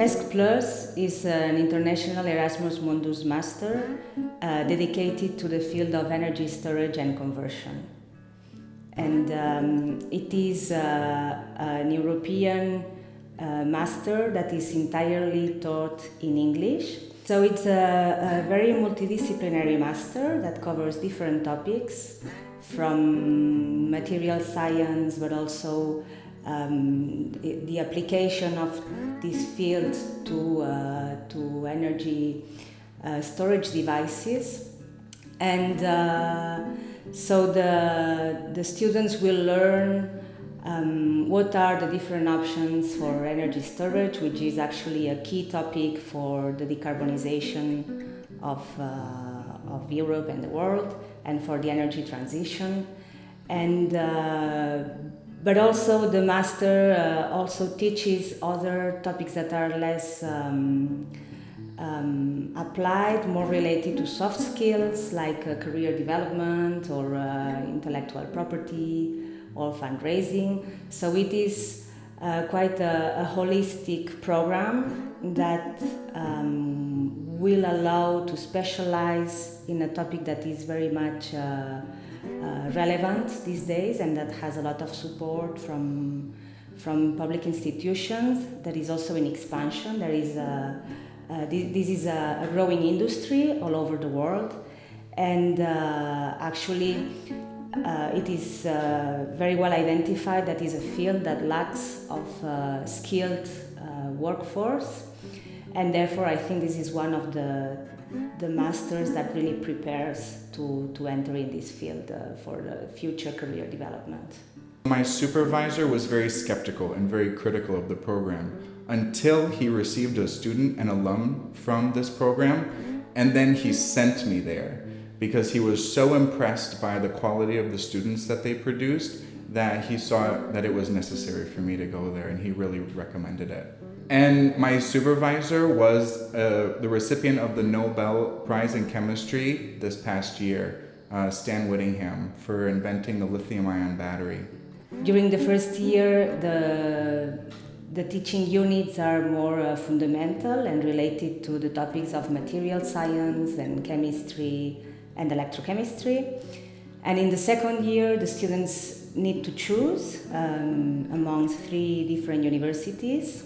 MESC Plus is an international Erasmus Mundus Master dedicated to the field of energy storage and conversion. And it is an European master that is entirely taught in English. So it's a very multidisciplinary master that covers different topics from material science, but also the application of this field to energy storage devices. And so the students will learn what are the different options for energy storage, which is actually a key topic for the decarbonization of Europe and the world, and for the energy transition. And but also the master also teaches other topics that are less applied, more related to soft skills like career development or intellectual property or fundraising. So it is quite a holistic program that will allow to specialize in a topic that is very much relevant these days and that has a lot of support from public institutions. That is also in expansion. There is this is a growing industry all over the world, and actually it is very well identified that is a field that lacks of skilled workforce, and therefore I think this is one of the masters that really prepares to enter in this field for the future career development. My supervisor was very skeptical and very critical of the program until he received a student and alum from this program, and then he sent me there because he was so impressed by the quality of the students that they produced that he saw that it was necessary for me to go there, and he really recommended it. And my supervisor was the recipient of the Nobel Prize in Chemistry this past year, Stan Whittingham, for inventing the lithium-ion battery. During the first year, the teaching units are more fundamental and related to the topics of material science and chemistry and electrochemistry. And in the second year, the students need to choose amongst 3 different universities.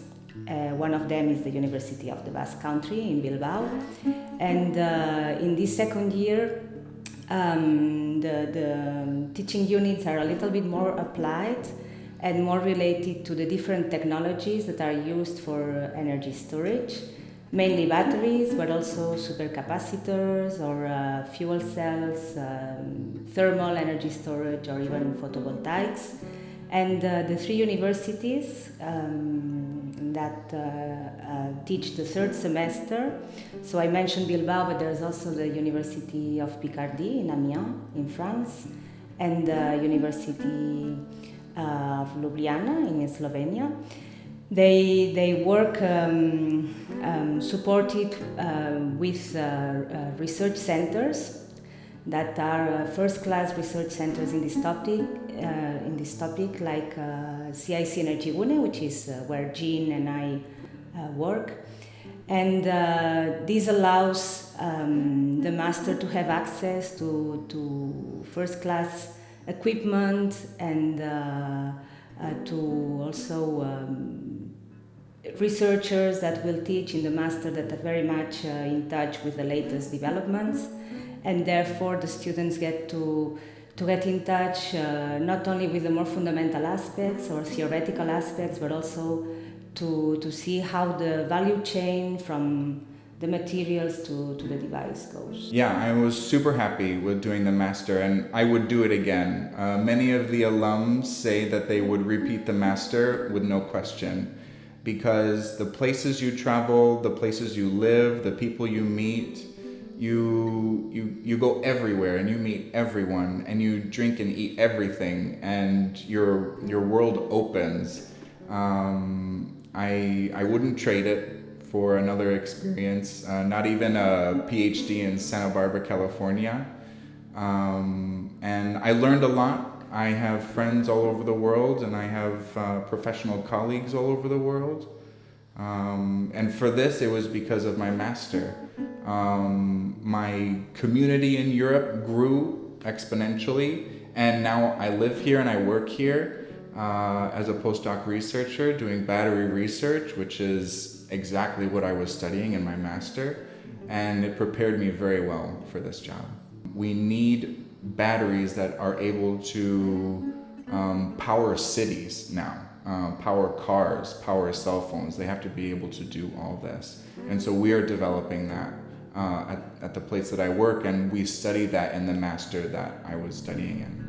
One of them is the University of the Basque Country in Bilbao. And in this second year, the teaching units are a little bit more applied and more related to the different technologies that are used for energy storage, mainly batteries, but also supercapacitors or fuel cells, thermal energy storage, or even photovoltaics. And the 3 universities that teach the 3rd semester. So I mentioned Bilbao, but there's also the University of Picardy in Amiens, in France, and the University of Ljubljana in Slovenia. They work supported with research centers that are first-class research centers in this topic, like CIC Energigune, which is where Jean and I work. And this allows the master to have access to first-class equipment and to also researchers that will teach in the master that are very much in touch with the latest developments. And therefore the students get to get in touch not only with the more fundamental aspects or theoretical aspects, but also to see how the value chain from the materials to the device goes. Yeah, I was super happy with doing the master, and I would do it again. Many of the alums say that they would repeat the master with no question, because the places you travel, the places you live, the people you meet, you go everywhere and you meet everyone and you drink and eat everything, and your world opens. I wouldn't trade it for another experience, not even a PhD in Santa Barbara, California. And I learned a lot. I have friends all over the world, and I have professional colleagues all over the world. And for this, it was because of my master. My community in Europe grew exponentially, and now I live here and I work here as a postdoc researcher doing battery research, which is exactly what I was studying in my master, and it prepared me very well for this job. We need batteries that are able to power cities now, power cars, power cell phones. They have to be able to do all this. And so we are developing that at the place that I work, and we study that in the master that I was studying in.